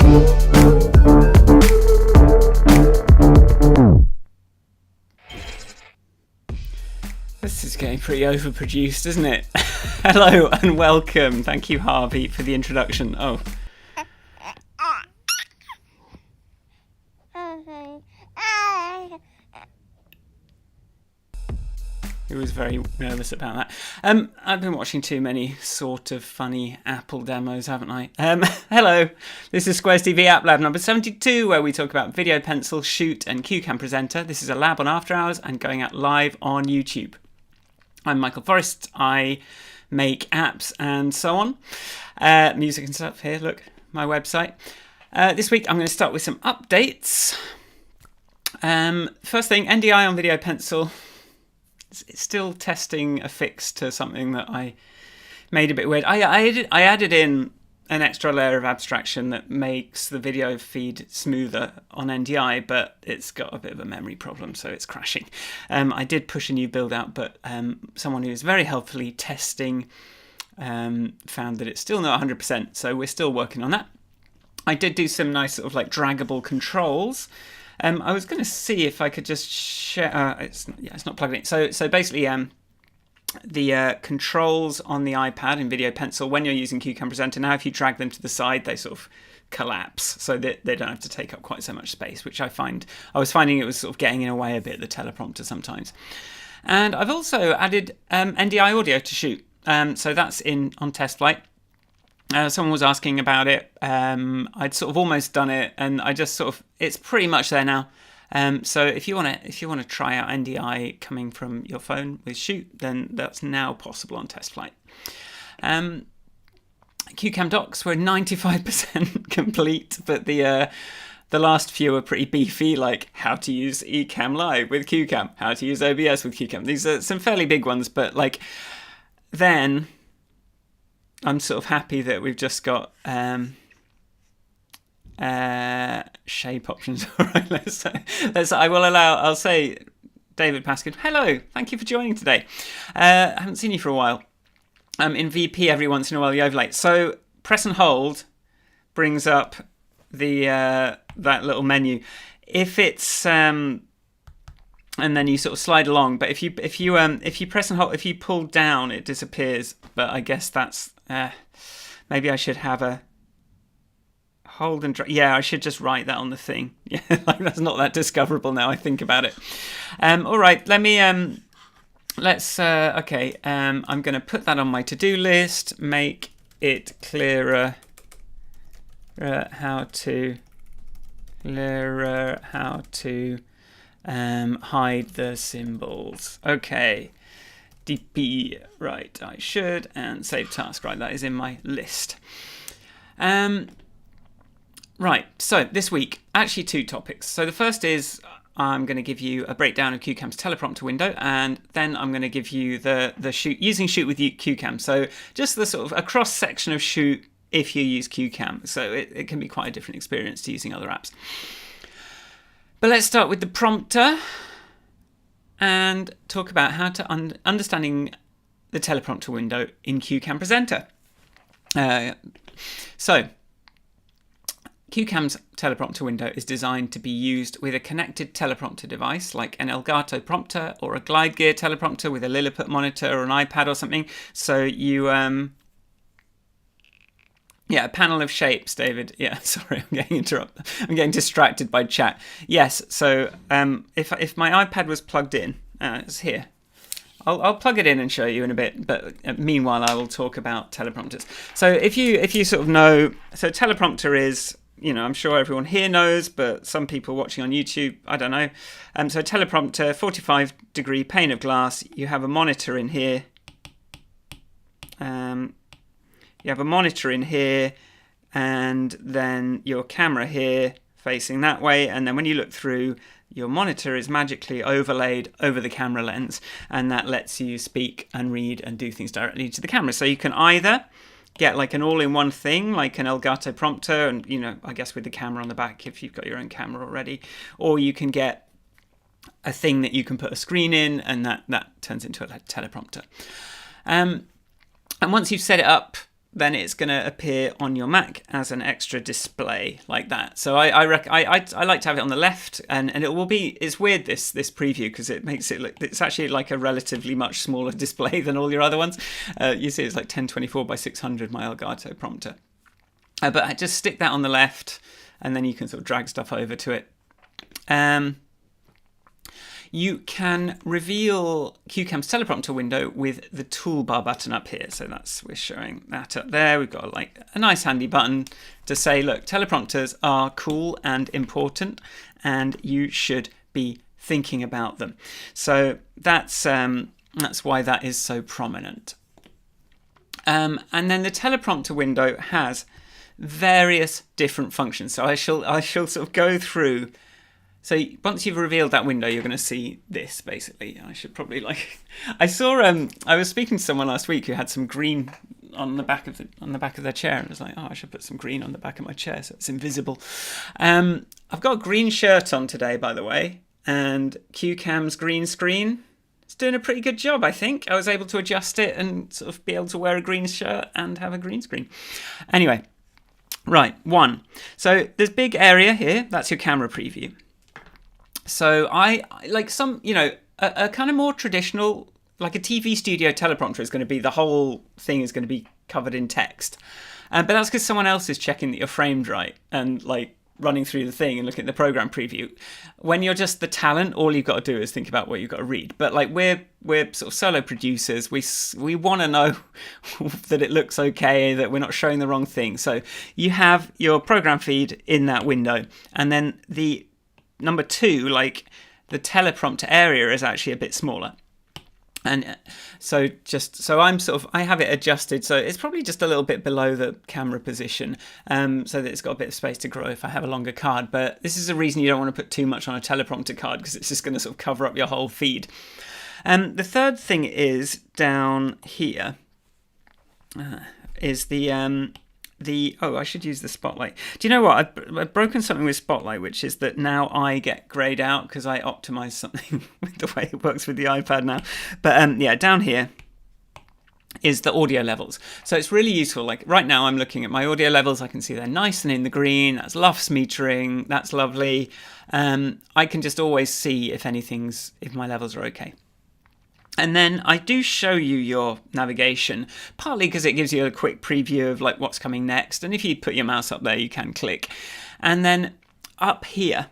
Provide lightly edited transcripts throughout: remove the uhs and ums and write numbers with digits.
This is getting pretty overproduced, isn't it? Hello and welcome. Thank you, Harvey, for the introduction. Oh. He was very nervous about that. I've been watching too many sort of funny Apple demos, haven't I? Hello, this is Squares TV App Lab number 72, where we talk about Video Pencil, Shoot and CueCam Presenter. This is a lab on After Hours and going out live on YouTube. I'm Michael Forrest. I make apps and so on. Music and stuff here, look, my website. This week I'm going to start with some updates. First thing, NDI on Video Pencil. It's still testing a fix to something that I made a bit weird. I added in an extra layer of abstraction that makes the video feed smoother on NDI, but it's got a bit of a memory problem, so it's crashing. I did push a new build out, but someone who was very helpfully testing found that it's still not 100%, so we're still working on that. I did do some nice sort of like draggable controls. I was going to see if I could just share. It's not plugged in. So basically, the controls on the iPad in Video Pencil, when you're using CueCam Presenter, now if you drag them to the side, they sort of collapse, so that they don't have to take up quite so much space, which I was finding it was sort of getting in the way a bit, the teleprompter sometimes. And I've also added NDI audio to Shoot, so that's on test flight. Someone was asking about it. I'd sort of almost done it, and I just sort of, it's pretty much there now. So if you want to try out NDI coming from your phone with Shoot, then that's now possible on test flight. CueCam docs were 95% complete, but the last few are pretty beefy, like how to use Ecamm Live with CueCam, how to use OBS with CueCam. These are some fairly big ones, but like then I'm sort of happy that we've just got shape options. All right, I'll say David Paskin, hello, thank you for joining today. I haven't seen you for a while. In VP every once in a while you overlay. So press and hold brings up the that little menu. If it's and then you sort of slide along, but if you press and hold, if you pull down, it disappears. But I guess that's maybe I should have a hold and drag. Yeah, I should just write that on the thing. Yeah, like that's not that discoverable now I think about it. All right, let me let's okay. I'm going to put that on my to-do list. Make it clearer. How to hide the symbols. Okay. DP, right, I should, and save task, right, that is in my list. Right, so this week, actually two topics. So the first is I'm going to give you a breakdown of CueCam's teleprompter window, and then I'm going to give you the Shoot, using Shoot with CueCam. So just the sort of a cross section of Shoot if you use CueCam. So it can be quite a different experience to using other apps. But let's start with the prompter and talk about how to understanding the teleprompter window in CueCam Presenter. So CueCam's teleprompter window is designed to be used with a connected teleprompter device like an Elgato prompter or a Glide Gear teleprompter with a Lilliput monitor or an iPad or something. So you yeah, a panel of shapes, David. Yeah, sorry, I'm getting distracted by chat. Yes, so if my iPad was plugged in, it's here. I'll plug it in and show you in a bit, but meanwhile I will talk about teleprompters. So if you sort of know, so teleprompter is, you know, I'm sure everyone here knows, but some people watching on YouTube, I don't know. So teleprompter, 45-degree pane of glass. You have a monitor in here. You have a monitor in here, and then your camera here facing that way, and then when you look through, your monitor is magically overlaid over the camera lens, and that lets you speak and read and do things directly to the camera. So you can either get like an all-in-one thing, like an Elgato prompter, and, you know, I guess with the camera on the back if you've got your own camera already, or you can get a thing that you can put a screen in, and that turns into a teleprompter. And once you've set it up, then it's going to appear on your Mac as an extra display like that. So I like to have it on the left, and it will be, it's weird this preview because it makes it look, it's actually like a relatively much smaller display than all your other ones. You see it's like 1024 by 600, my Elgato prompter. But I just stick that on the left, and then you can sort of drag stuff over to it. You can reveal CueCam's teleprompter window with the toolbar button up here. So we're showing that up there. We've got like a nice handy button to say, look, teleprompters are cool and important, and you should be thinking about them. So that's why that is so prominent. And then the teleprompter window has various different functions. So I shall sort of go through. So once you've revealed that window, you're going to see this basically. I should probably I saw I was speaking to someone last week who had some green on the back of their chair, and I was like, oh, I should put some green on the back of my chair so it's invisible. I've got a green shirt on today, by the way, and CueCam's green screen. It's doing a pretty good job, I think. I was able to adjust it and sort of be able to wear a green shirt and have a green screen. Anyway, right, 1. So there's big area here. That's your camera preview. So I like some, a kind of more traditional, like a TV studio teleprompter is going to be, the whole thing is going to be covered in text. But that's because someone else is checking that you're framed right and like running through the thing and looking at the program preview. When you're just the talent, all you've got to do is think about what you've got to read. But like we're sort of solo producers. We want to know that it looks okay, that we're not showing the wrong thing. So you have your program feed in that window, and then the number 2, like the teleprompter area, is actually a bit smaller. And so I have it adjusted so it's probably just a little bit below the camera position, so that it's got a bit of space to grow if I have a longer card. But this is a reason you don't want to put too much on a teleprompter card, because it's just going to sort of cover up your whole feed. The third thing is down here is I should use the spotlight. Do you know what? I've broken something with spotlight, which is that now I get grayed out because I optimized something with the way it works with the iPad now. But down here is the audio levels. So it's really useful. Like right now I'm looking at my audio levels. I can see they're nice and in the green. That's LUFS metering. That's lovely. I can just always see if my levels are okay. And then I do show you your navigation, partly because it gives you a quick preview of like what's coming next. And if you put your mouse up there, you can click. And then up here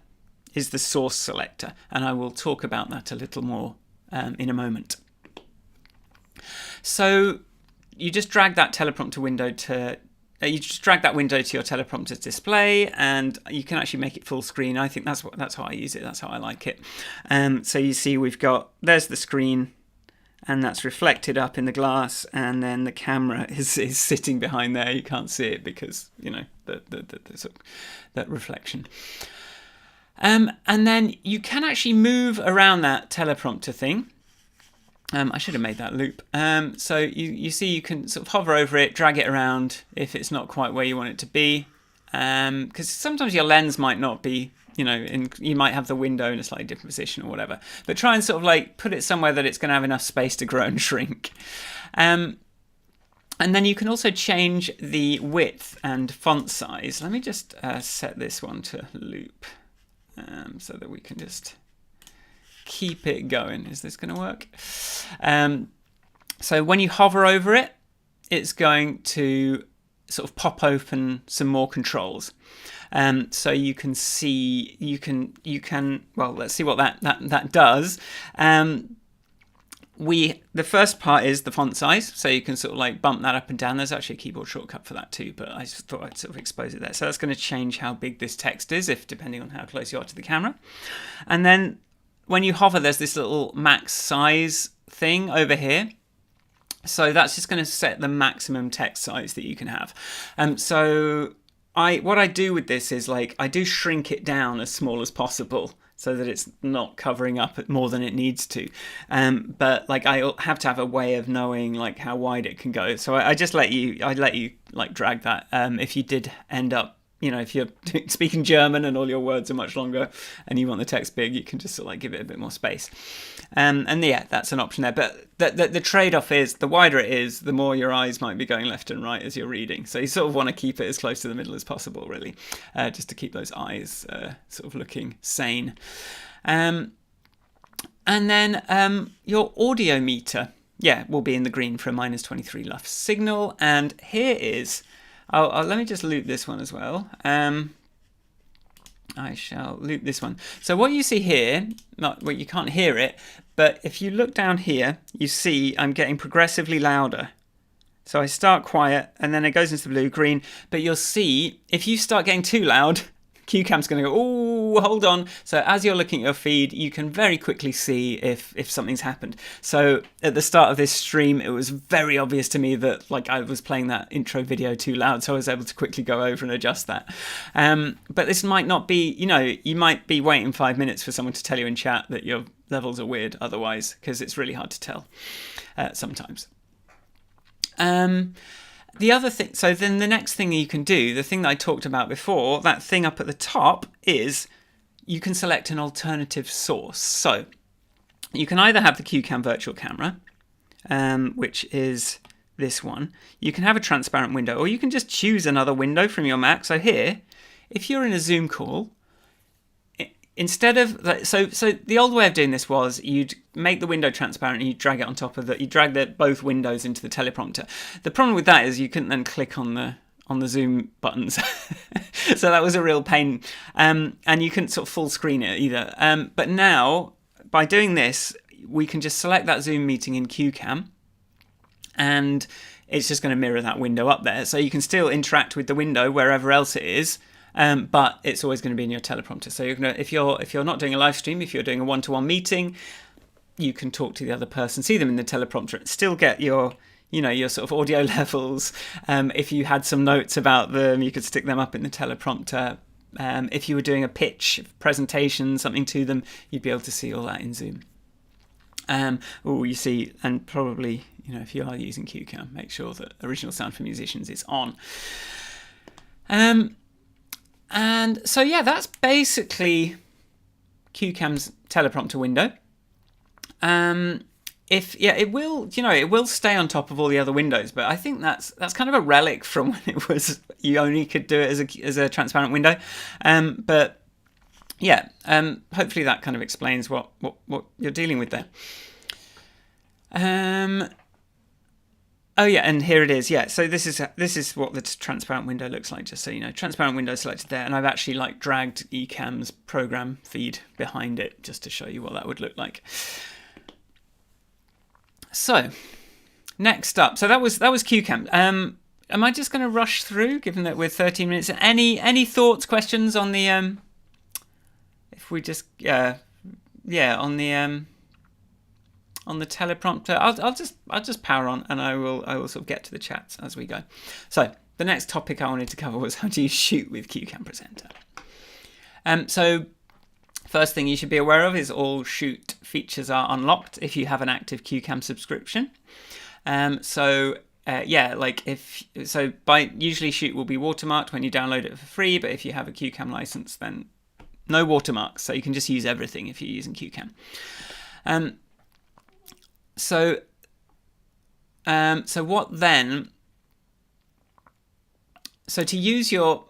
is the source selector, and I will talk about that a little more in a moment. So you just drag that teleprompter window to your teleprompter's display, and you can actually make it full screen. I think that's how I use it. That's how I like it. So you see there's the screen, and that's reflected up in the glass, and then the camera is sitting behind there. You can't see it because that reflection. And then you can actually move around that teleprompter thing. I should have made that loop. So you see you can sort of hover over it, drag it around if it's not quite where you want it to be. Because sometimes your lens might not be, you might have the window in a slightly different position or whatever. But try and sort of like put it somewhere that it's going to have enough space to grow and shrink. And then you can also change the width and font size. Let me just set this one to loop so that we can just keep it going. Is this going to work? So when you hover over it, it's going to sort of pop open some more controls. So you can see, well, let's see what that does. The first part is the font size, so you can sort of like bump that up and down. There's actually a keyboard shortcut for that too, but I just thought I'd sort of expose it there. So that's going to change how big this text is, depending on how close you are to the camera. And then when you hover, there's this little max size thing over here. So that's just going to set the maximum text size that you can have. So what I do with this is like I do shrink it down as small as possible so that it's not covering up more than it needs to. But like I have to have a way of knowing like how wide it can go. So I just let you like drag that. If you did end up if you're speaking German and all your words are much longer and you want the text big, you can just sort of like give it a bit more space. And yeah, that's an option there. But the trade-off is the wider it is, the more your eyes might be going left and right as you're reading. So you sort of want to keep it as close to the middle as possible, really, just to keep those eyes sort of looking sane. And then your audio meter, will be in the green for a -23 lux signal. And here is, let me just loop this one as well. I shall loop this one. So what you see here, you can't hear it, but if you look down here, you see I'm getting progressively louder. So I start quiet and then it goes into the blue, green, but you'll see if you start getting too loud, CueCam's going to go, oh, hold on. So as you're looking at your feed, you can very quickly see if something's happened. So at the start of this stream, it was very obvious to me that I was playing that intro video too loud. So I was able to quickly go over and adjust that. But this might not be, you might be waiting 5 minutes for someone to tell you in chat that your levels are weird otherwise, because it's really hard to tell sometimes. The other thing, so then the next thing you can do, the thing that I talked about before, that thing up at the top, is you can select an alternative source. So you can either have the CueCam virtual camera, which is this one. You can have a transparent window, or you can just choose another window from your Mac. So here, if you're in a Zoom call, instead of so the old way of doing this was you'd make the window transparent and you drag it on top of you drag both windows into the teleprompter. The problem with that is you couldn't then click on the Zoom buttons, so that was a real pain. And you couldn't sort of full screen it either. But now by doing this, we can just select that Zoom meeting in CueCam, and it's just going to mirror that window up there, so you can still interact with the window wherever else it is. But it's always going to be in your teleprompter. So you're gonna, if you're not doing a live stream, if you're doing a one-to-one meeting, you can talk to the other person, see them in the teleprompter, and still get your sort of audio levels. If you had some notes about them, you could stick them up in the teleprompter. If you were doing a pitch presentation, something to them, you'd be able to see all that in Zoom. You see, and probably if you are using CueCam, make sure that Original Sound for Musicians is on. And so, yeah, that's basically CueCam's teleprompter window. It will stay on top of all the other windows, but I think that's kind of a relic from when it was you only could do it as a transparent window. But yeah, hopefully that kind of explains what you're dealing with there. Oh yeah, and here it is. Yeah, so this is what the transparent window looks like. Just so you know, transparent window selected there, and I've actually dragged CueCam's program feed behind it just to show you what that would look like. So next up, so that was CueCam. Am I just going to rush through, given that we're 13 minutes? Any thoughts, questions on the if we just on the teleprompter? I'll just power on, and I will sort of get to the chats as we go. So the next topic I wanted to cover was how do you shoot with CueCam Presenter. So first thing you should be aware of is all shoot features are unlocked if you have an active CueCam subscription. Usually shoot will be watermarked when you download it for free, but if you have a CueCam license, then no watermarks, so you can just use everything if you're using CueCam. So what then? So to use your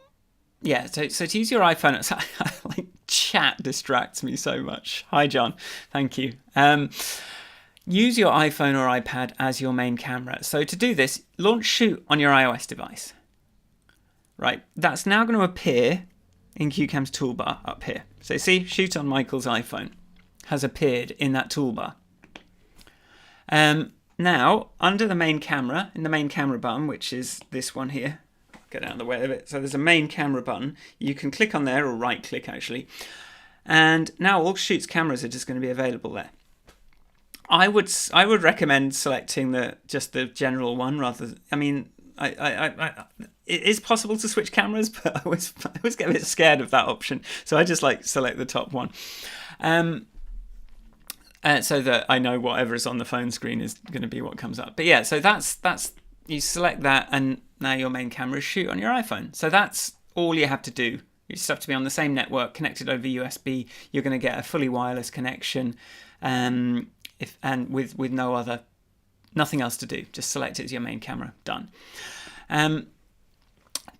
to use your iPhone, chat distracts me so much. Hi John, thank you. Use your iPhone or iPad as your main camera. So to do this, launch Shoot on your iOS device. Right, that's now going to appear in CueCam's toolbar up here. So see, Shoot on Michael's iPhone has appeared in that toolbar. Now, under the main camera, in the main camera button, which is this one here, get out of the way of it. So there's a main camera button. You can click on there, or right click actually. And now all Shoot's cameras are just going to be available there. I would recommend selecting just the general one rather. It is possible to switch cameras, but I always get a bit scared of that option. So I just select the top one. So that I know whatever is on the phone screen is going to be what comes up. But yeah, so that's you select that, and now your main camera is Shoot on your iPhone. So that's all you have to do. You just have to be on the same network, connected over USB. You're going to get a fully wireless connection, with nothing else to do. Just select it as your main camera. Done.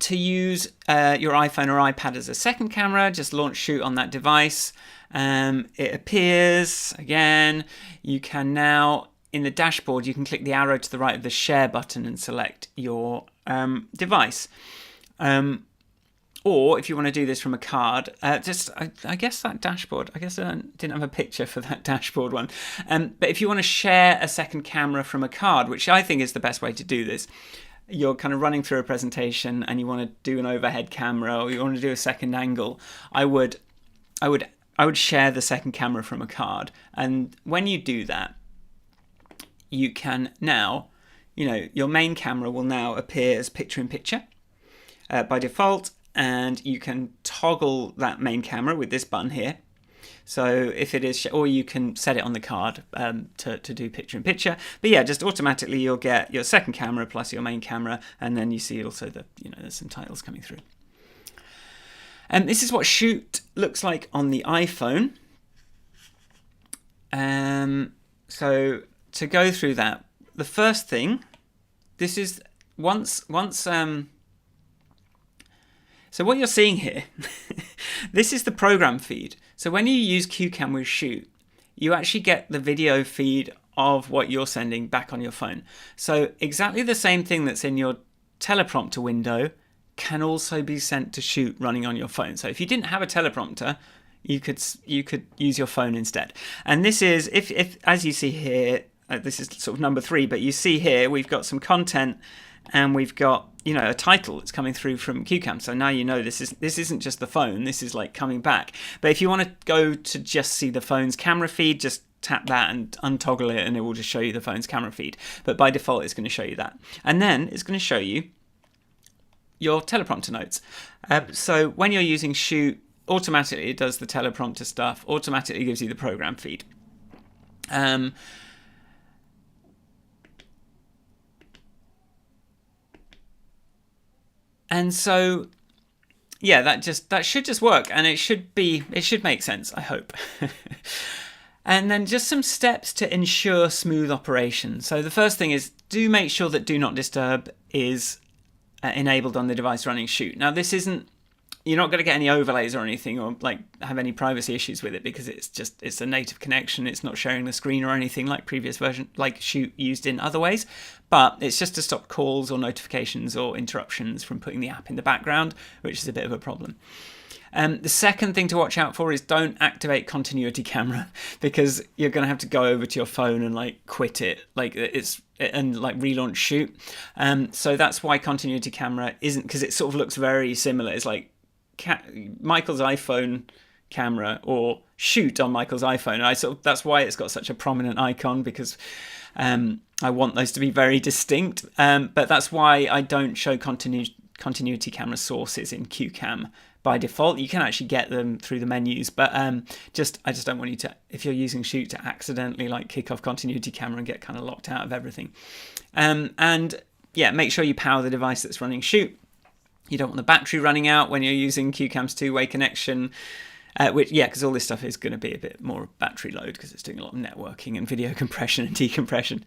To use your iPhone or iPad as a second camera, just launch Shoot on that device. It appears again. You can now, in the dashboard, you can click the arrow to the right of the Share button and select your device. Or if you want to do this from a card, I guess that dashboard, I didn't have a picture for that dashboard one. But if you want to share a second camera from a card, which I think is the best way to do this, you're kind of running through a presentation and you want to do an overhead camera or you want to do a second angle, I would share the second camera from a card. And when you do that, you can now, your main camera will now appear as picture-in-picture by default. And you can toggle that main camera with this button here. So if it is, or you can set it on the card to do picture-in-picture. But yeah, just automatically you'll get your second camera plus your main camera, and then you see also that there's some titles coming through. And this is what Shoot looks like on the iPhone. So to go through that, the first thing, this is so what you're seeing here, this is the program feed. So when you use CueCam with Shoot, you actually get the video feed of what you're sending back on your phone. So exactly the same thing that's in your teleprompter window can also be sent to Shoot running on your phone. So if you didn't have a teleprompter, you could use your phone instead. And this is, if as you see here, this is sort of number 3, but you see here we've got some content and we've got a title that's coming through from CueCam. So now this isn't just the phone, this is like coming back. But if you want to go to just see the phone's camera feed, just tap that and untoggle it and it will just show you the phone's camera feed. But by default it's going to show you that. And then it's going to show you your teleprompter notes. So when you're using Shoot, automatically it does the teleprompter stuff, automatically gives you the program feed. And so, yeah, that should just work, and it should make sense, I hope. And then just some steps to ensure smooth operation. So the first thing is, do make sure that Do Not Disturb is enabled on the device running Shoot. Now you're not going to get any overlays or anything, or like have any privacy issues with it, because it's a native connection. It's not sharing the screen or anything like previous version, like Shoot used in other ways. But it's just to stop calls or notifications or interruptions from putting the app in the background, which is a bit of a problem. The second thing to watch out for is don't activate continuity camera, because you're going to have to go over to your phone and like quit it, and relaunch Shoot. So that's why continuity camera isn't, because it sort of looks very similar. It's like Michael's iPhone camera or Shoot on Michael's iPhone. And that's why it's got such a prominent icon, because I want those to be very distinct. But that's why I don't show continuity camera sources in CueCam by default. You can actually get them through the menus, but I just don't want you to, if you're using Shoot, to accidentally like kick off continuity camera and get kind of locked out of everything. And yeah, make sure you power the device that's running Shoot. You don't want the battery running out when you're using CueCam's two-way connection, because all this stuff is going to be a bit more battery load because it's doing a lot of networking and video compression and decompression.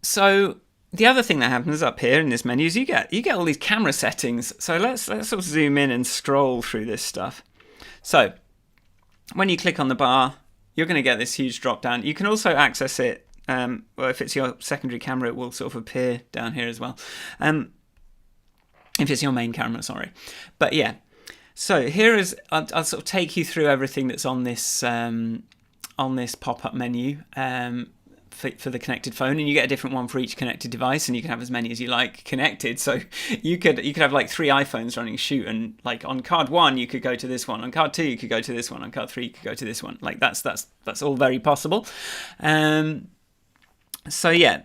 So the other thing that happens up here in this menu is you get all these camera settings. So let's sort of zoom in and scroll through this stuff. So when you click on the bar, you're going to get this huge drop down. You can also access it. Well, if it's your secondary camera, it will sort of appear down here as well. If it's your main camera, sorry. But yeah, so here is, I'll sort of take you through everything that's on this pop-up menu for the connected phone, and you get a different one for each connected device, and you can have as many as you like connected. So you could have like 3 iPhones running Shoot, and like on card 1 you could go to this one, on card 2 you could go to this one, on card 3 you could go to this one. Like that's all very possible. So yeah,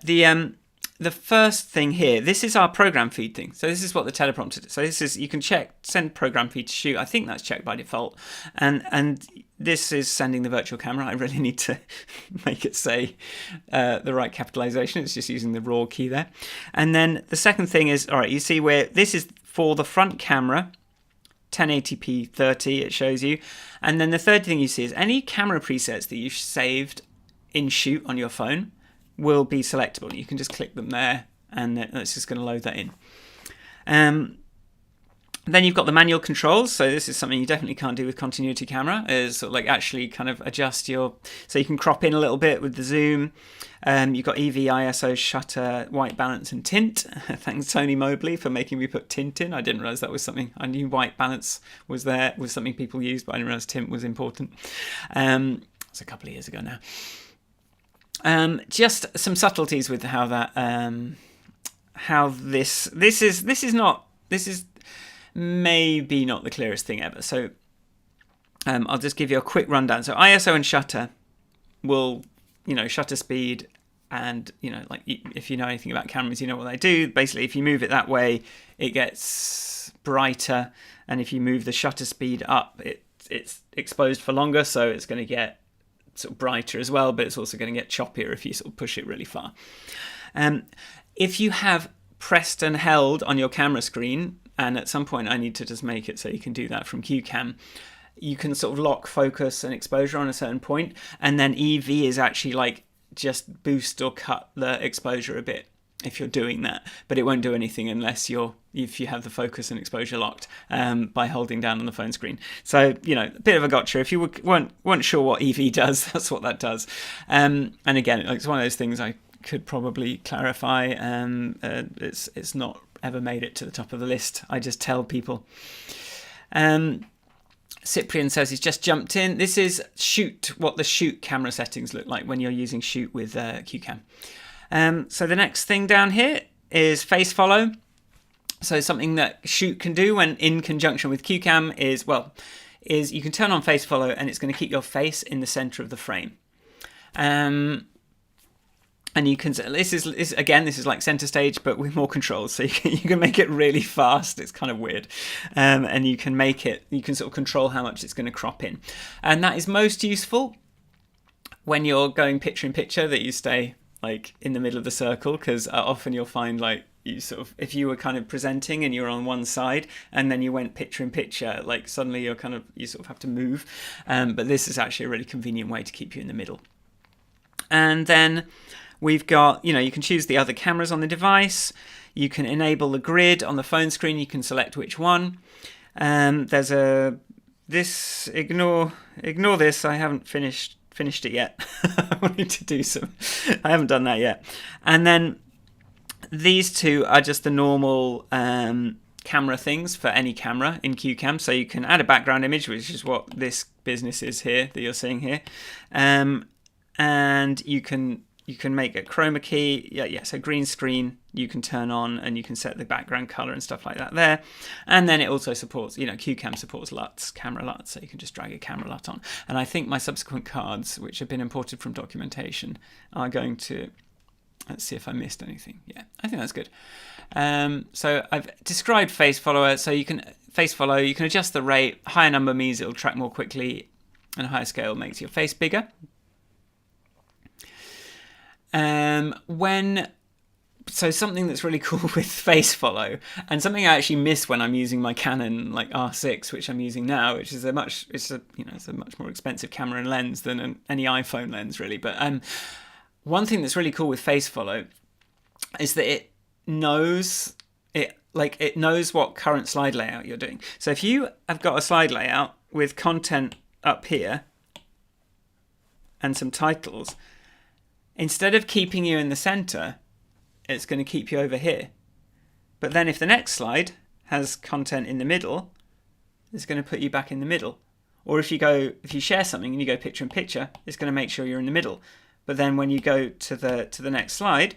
the first thing here, this is our program feed thing. So this is what the teleprompter does. So this is, you can send program feed to Shoot. I think that's checked by default. And this is sending the virtual camera. I really need to make it say the right capitalization. It's just using the raw key there. And then the second thing is, all right, you see where this is for the front camera, 1080p 30 it shows you. And then the third thing you see is any camera presets that you've saved in Shoot on your phone will be selectable. You can just click them there and it's just going to load that in. Then you've got the manual controls. So this is something you definitely can't do with continuity camera, is sort of like actually kind of adjust your, so you can crop in a little bit with the zoom. You've got EV, ISO, shutter, white balance and tint. Thanks Tony Mobley for making me put tint in. I didn't realize that was something. I knew white balance was something people used, but I didn't realize tint was important. It's a couple of years ago now. Just some subtleties with how that, how this is maybe not the clearest thing ever. So I'll just give you a quick rundown. So ISO and shutter will, shutter speed, and like if you know anything about cameras, you know what they do. Basically, if you move it that way, it gets brighter, and if you move the shutter speed up, it's exposed for longer, so it's going to get sort of brighter as well, but it's also going to get choppier if you sort of push it really far. If you have pressed and held on your camera screen, and at some point I need to just make it so you can do that from CueCam, you can sort of lock focus and exposure on a certain point, and then EV is actually like just boost or cut the exposure a bit if you're doing that, but it won't do anything unless if you have the focus and exposure locked by holding down on the phone screen. So a bit of a gotcha. If you weren't sure what EV does, that's what that does. And again, it's one of those things I could probably clarify. It's not ever made it to the top of the list. I just tell people. Cyprian says he's just jumped in. This is what the Shoot camera settings look like when you're using Shoot with CueCam. So the next thing down here is face follow. So something that Shoot can do when in conjunction with CueCam is you can turn on face follow, and it's going to keep your face in the center of the frame. And you can, this is like center stage, but with more controls. So you can make it really fast. It's kind of weird. And you can sort of control how much it's going to crop in. And that is most useful when you're going picture in picture, that you stay like in the middle of the circle, because often you'll find like you sort of, if you were kind of presenting and you were on one side and then you went picture in picture, like suddenly you sort of have to move. But this is actually a really convenient way to keep you in the middle. And then we've got, you can choose the other cameras on the device. You can enable the grid on the phone screen. You can select which one. There's ignore this. I haven't finished it yet. I wanted to do some. I haven't done that yet. And then these two are just the normal camera things for any camera in CueCam. So you can add a background image, which is what this business is here that you're seeing here. And you can make a chroma key, so green screen you can turn on, and you can set the background color and stuff like that there. And then it also supports, CueCam supports LUTs, camera LUTs, so you can just drag a camera LUT on. And I think my subsequent cards, which have been imported from documentation, are going to, let's see if I missed anything. Yeah, I think that's good. So I've described face follower, so you can adjust the rate. Higher number means it'll track more quickly, and a higher scale makes your face bigger. So something that's really cool with face follow, and something I actually miss when I'm using my Canon like R6, which I'm using now, which is a much more expensive camera and lens than any iPhone lens really. But one thing that's really cool with face follow is that it knows what current slide layout you're doing. So if you have got a slide layout with content up here and some titles, instead of keeping you in the center, it's going to keep you over here. But then if the next slide has content in the middle, it's going to put you back in the middle. Or if you share something and you go picture in picture, it's going to make sure you're in the middle. But then when you go to the next slide,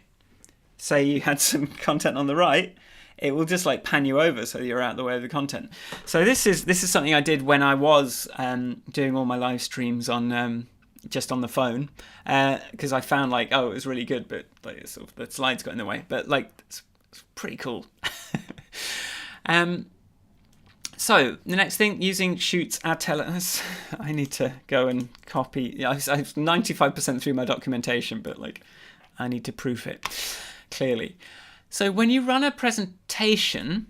say you had some content on the right, it will just like pan you over so you're out of the way of the content. So this is something I did when I was doing all my live streams on just on the phone, because I found it was really good, but like sort of the slides got in the way. But like it's pretty cool. So the next thing, using Shoot's ad telers. I need to go and copy. Yeah, I'm 95% through my documentation, but like I need to proof it clearly. So when you run a presentation,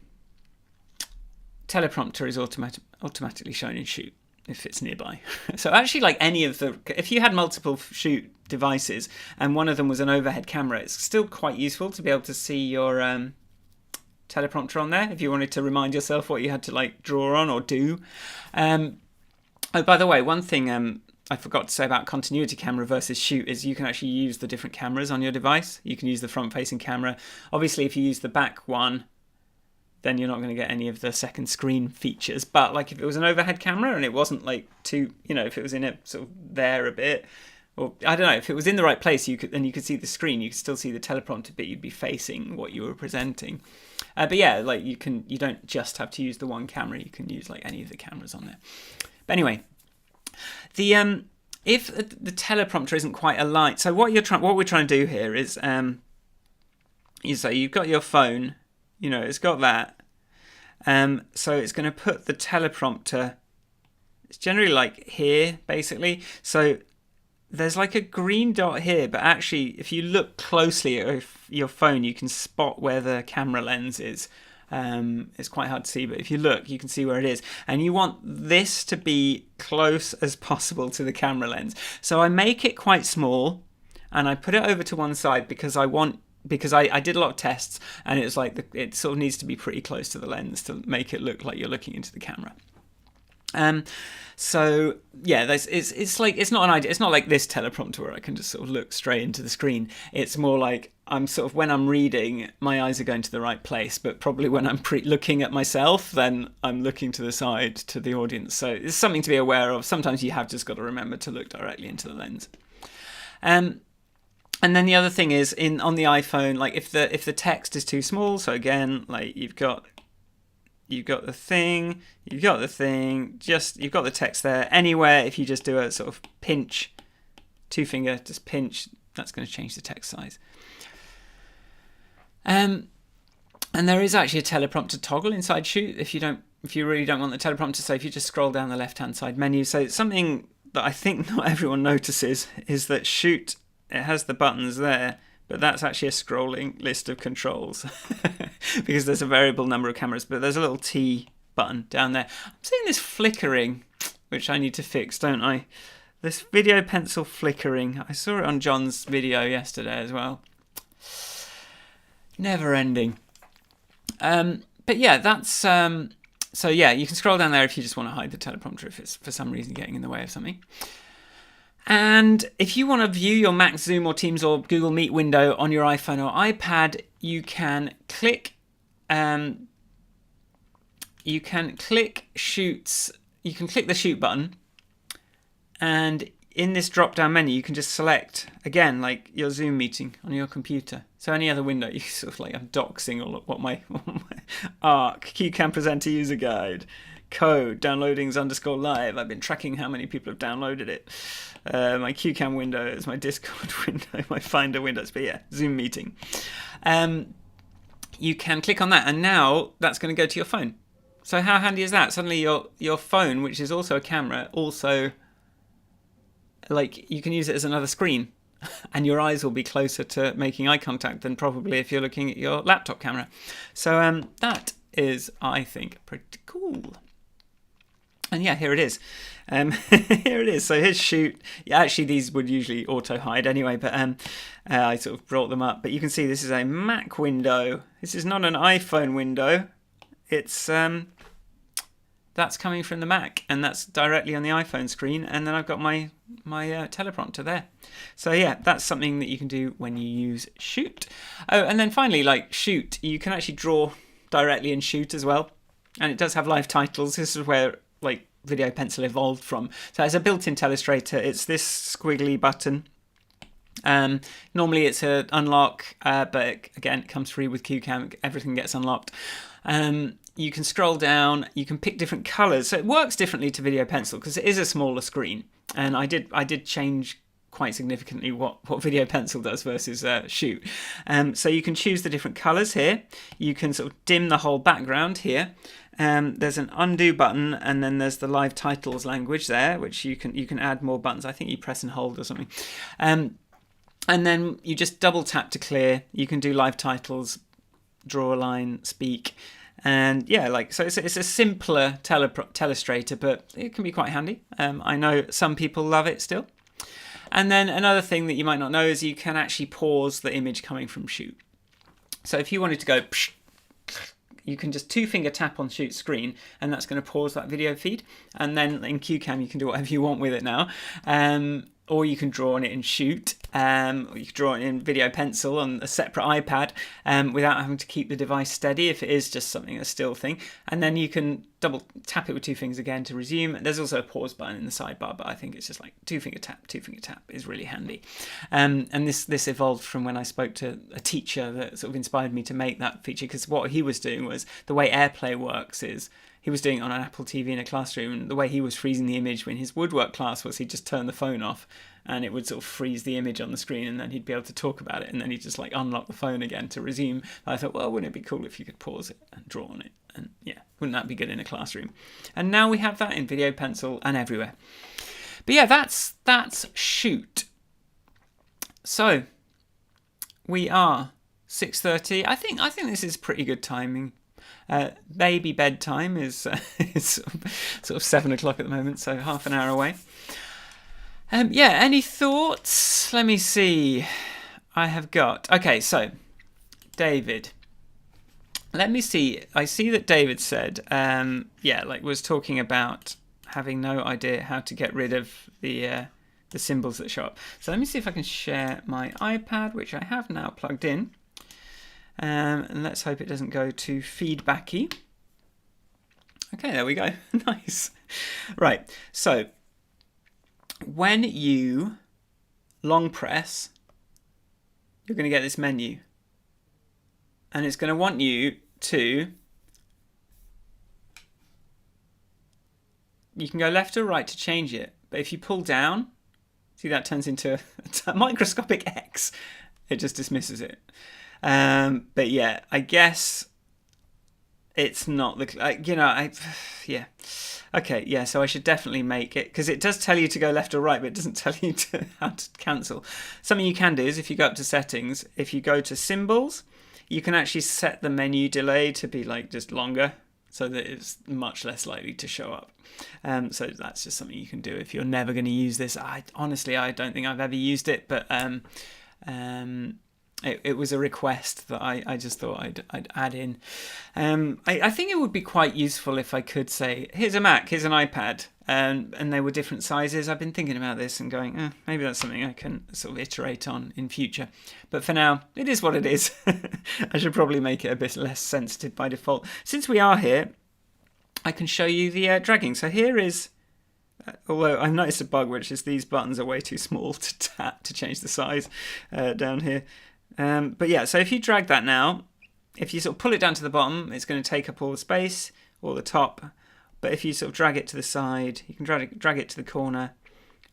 teleprompter is automatically shown in Shoot if it's nearby. So actually, like any of the, if you had multiple Shoot devices and one of them was an overhead camera, it's still quite useful to be able to see your teleprompter on there if you wanted to remind yourself what you had to like draw on or do. Oh, by the way, one thing I forgot to say about continuity camera versus Shoot is you can actually use the different cameras on your device. You can use the front-facing camera. Obviously, if you use the back one, then you're not going to get any of the second screen features. But like if it was an overhead camera and it wasn't like too, if it was in a sort of there a bit, or I don't know, if it was in the right place, you could see the screen. You could still see the teleprompter, but you'd be facing what you were presenting. But yeah, like you don't just have to use the one camera. You can use like any of the cameras on there. But anyway, if the teleprompter isn't quite aligned, so what we're trying to do here is, so you've got your phone, it's got that, so it's going to put the teleprompter. It's generally like here, basically. So there's like a green dot here, but actually, if you look closely at your phone, you can spot where the camera lens is. It's quite hard to see, but if you look, you can see where it is. And you want this to be close as possible to the camera lens. So I make it quite small, and I put it over to one side because I did a lot of tests, and it's like it sort of needs to be pretty close to the lens to make it look like you're looking into the camera. So yeah, it's like it's not an idea. It's not like this teleprompter where I can just sort of look straight into the screen. It's more like I'm sort of, when I'm reading, my eyes are going to the right place, but probably when I'm looking at myself, then I'm looking to the side to the audience. So it's something to be aware of. Sometimes you have just got to remember to look directly into the lens. And then the other thing is on the iPhone, like if the text is too small, so again, like you've got the thing, you've got the text there. Anywhere, if you just do a sort of pinch, 2-finger, just pinch, that's going to change the text size. And there is actually a teleprompter toggle inside Shoot if you really don't want the teleprompter. So if you just scroll down the left-hand side menu, so something that I think not everyone notices is that Shoot, it has the buttons there, but that's actually a scrolling list of controls because there's a variable number of cameras, but there's a little T button down there. I'm seeing this flickering, which I need to fix, don't I? This video pencil flickering. I saw it on John's video yesterday as well. Never ending. But yeah, that's... so yeah, you can scroll down there if you just want to hide the teleprompter if it's for some reason getting in the way of something. And if you want to view your Mac, Zoom or Teams or Google Meet window on your iPhone or iPad, you can click Shoots. You can click the Shoot button, and in this drop-down menu, you can just select again, like your Zoom meeting on your computer. So any other window, you sort of like I'm doxing all of what my ARC CueCam Presenter User Guide. Code downloadings _live. I've been tracking how many people have downloaded it. My CueCam window is my Discord window, my Finder windows. But yeah, Zoom meeting. You can click on that, and now that's going to go to your phone. So how handy is that? Suddenly your phone, which is also a camera, also like you can use it as another screen, and your eyes will be closer to making eye contact than probably if you're looking at your laptop camera. So that is, I think, pretty cool. And yeah, here it is. Here it is. So here's Shoot. Yeah, actually, these would usually auto-hide anyway, but I sort of brought them up. But you can see this is a Mac window. This is not an iPhone window. It's that's coming from the Mac, and that's directly on the iPhone screen. And then I've got my teleprompter there. So yeah, that's something that you can do when you use Shoot. Oh, and then finally, like Shoot, you can actually draw directly in Shoot as well. And it does have live titles. This is where like Video Pencil evolved from. So as a built-in telestrator, it's this squiggly button. Normally it's an unlock, but again, it comes free with CueCam. Everything gets unlocked. You can scroll down. You can pick different colors. So it works differently to Video Pencil because it is a smaller screen. And I did change quite significantly what Video Pencil does versus Shoot. So you can choose the different colors here. You can sort of dim the whole background here. There's an undo button, and then there's the live titles language there, which you can add more buttons. I think you press and hold or something. And then you just double tap to clear. You can do live titles, draw a line, speak. And yeah, like, so it's a simpler telestrator, but it can be quite handy. I know some people love it still. And then another thing that you might not know is you can actually pause the image coming from shoot. So if you wanted to go, you can just 2-finger tap on shoot screen, and that's going to pause that video feed. And then in CueCam, you can do whatever you want with it now. Or you can draw on it in shoot, or you can draw it in video pencil on a separate iPad without having to keep the device steady if it is just something, a still thing. And then you can double tap it with 2 fingers again to resume. There's also a pause button in the sidebar, but I think it's just like 2-finger tap is really handy. And this evolved from when I spoke to a teacher that sort of inspired me to make that feature, because what he was doing was, the way AirPlay works is, he was doing it on an Apple TV in a classroom, and the way he was freezing the image when his woodwork class was, he'd just turn the phone off and it would sort of freeze the image on the screen, and then he'd be able to talk about it, and then he'd just like unlock the phone again to resume. I thought, well, wouldn't it be cool if you could pause it and draw on it? And yeah, wouldn't that be good in a classroom? And now we have that in video pencil and everywhere. But yeah, that's shoot. So we are 6:30. I think this is pretty good timing. Baby bedtime is sort of 7 o'clock at the moment, so half an hour away. Yeah, any thoughts? Let me see. I have got... Okay, so, David. Let me see. I see that David said, was talking about having no idea how to get rid of the symbols that show up. So let me see if I can share my iPad, which I have now plugged in. And let's hope it doesn't go too feedbacky. Okay, there we go. Nice. Right, so when you long press, you're going to get this menu. And it's going to want you to... You can go left or right to change it. But if you pull down, see that turns into a microscopic X. It just dismisses it. But yeah, I guess it's not the, yeah. Okay, yeah, so I should definitely make it, because it does tell you to go left or right, but it doesn't tell you how to cancel. Something you can do is, if you go up to settings, if you go to symbols, you can actually set the menu delay to be like just longer, so that it's much less likely to show up. So that's just something you can do if you're never going to use this. Honestly, I don't think I've ever used it, but it was a request that I just thought I'd add in. I think it would be quite useful if I could say, here's a Mac, here's an iPad, and they were different sizes. I've been thinking about this and going, maybe that's something I can sort of iterate on in future. But for now, it is what it is. I should probably make it a bit less sensitive by default. Since we are here, I can show you the dragging. So here is... although I've noticed a bug, which is these buttons are way too small to tap to change the size down here. But yeah, so if you drag that now, if you sort of pull it down to the bottom, it's going to take up all the space, or the top. But if you sort of drag it to the side, you can drag it to the corner,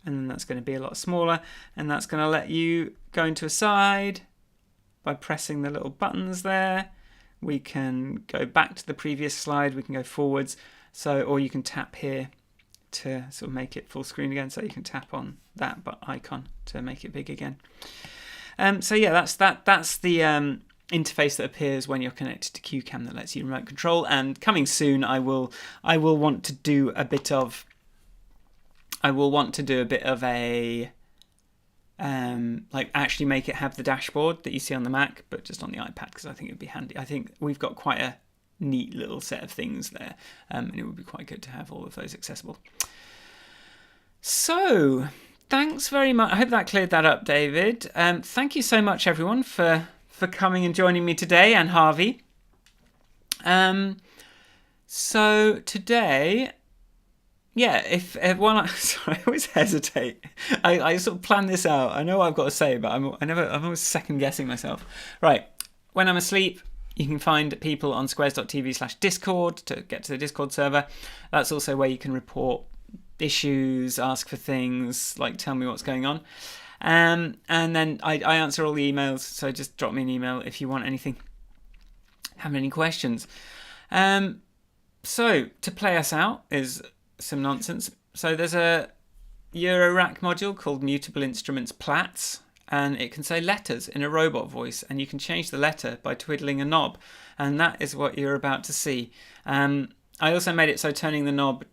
and then that's going to be a lot smaller, and that's going to let you go into a side by pressing the little buttons there. We can go back to the previous slide, we can go forwards, or you can tap here to sort of make it full screen again, so you can tap on that icon to make it big again. So yeah, that's the interface that appears when you're connected to CueCam that lets you remote control. And coming soon, I will want to do a bit of a like actually make it have the dashboard that you see on the Mac, but just on the iPad, because I think it'd be handy. I think we've got quite a neat little set of things there, and it would be quite good to have all of those accessible. So thanks very much. I hope that cleared that up, David. Thank you so much, everyone, for coming and joining me today, and Harvey. So today, yeah, sorry, I always hesitate. I sort of plan this out. I know what I've got to say, but I'm always second guessing myself. Right, when I'm asleep, you can find people on squares.tv/Discord to get to the Discord server. That's also where you can report issues, ask for things, like tell me what's going on. And then I answer all the emails, so just drop me an email if you want anything, have any questions. So to play us out is some nonsense. So there's a Eurorack module called Mutable Instruments Plats, and it can say letters in a robot voice, and you can change the letter by twiddling a knob. and that is what you're about to see. I also made it so turning the knob.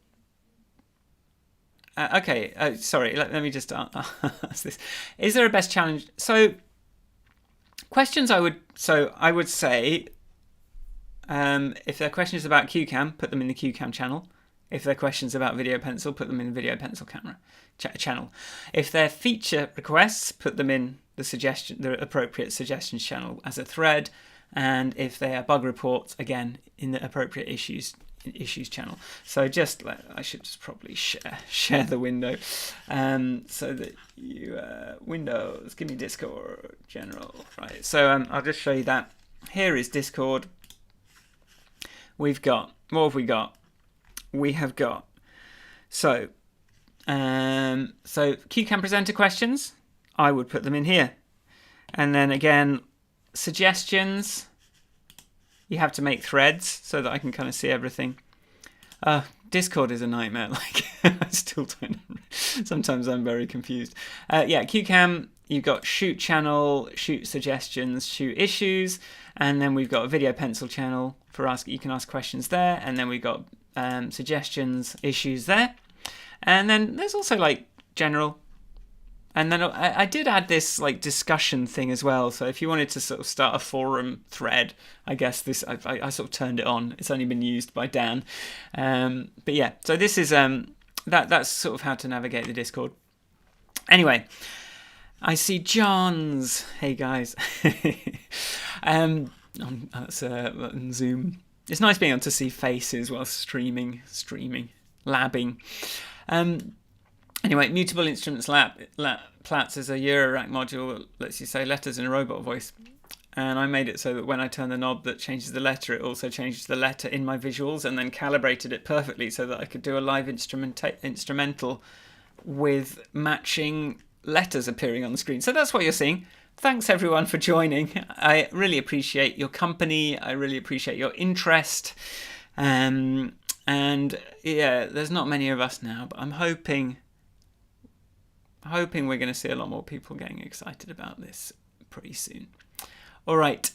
Sorry, let me just ask this. Is there a best challenge? So questions I would say, if they're questions about CueCam, put them in the CueCam channel. If they're questions about Video Pencil, put them in the Video Pencil camera channel. If they're feature requests, put them in the appropriate suggestions channel as a thread. And if they are bug reports, again, in the appropriate issues channel. So I should just probably share the window, so that you Windows, give me Discord general, right? So I'll just show you that. Here is Discord. We've got, what have we got? We have got so CueCam presenter questions. I would put them in here, and then again suggestions. You have to make threads so that I can kind of see everything. Discord is a nightmare. Like I still don't. Sometimes I'm very confused. CueCam. You've got shoot channel, shoot suggestions, shoot issues, and then we've got a Video Pencil channel for you can ask questions there, and then we've got suggestions, issues there, and then there's also like general. And then I did add this like discussion thing as well. So if you wanted to sort of start a forum thread, I guess I sort of turned it on. It's only been used by Dan. But yeah, so this is that's sort of how to navigate the Discord. Anyway, I see John's. Hey guys. That's Zoom. It's nice being able to see faces while streaming, labbing. Anyway, Mutable Instruments Platts is a Eurorack module that lets you say letters in a robot voice. And I made it so that when I turn the knob that changes the letter, it also changes the letter in my visuals, and then calibrated it perfectly so that I could do a live instrumental with matching letters appearing on the screen. So that's what you're seeing. Thanks everyone for joining. I really appreciate your company. I really appreciate your interest. And yeah, there's not many of us now, but I'm hoping we're going to see a lot more people getting excited about this pretty soon. All right.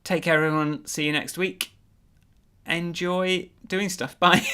Take care, everyone. See you next week. Enjoy doing stuff. Bye.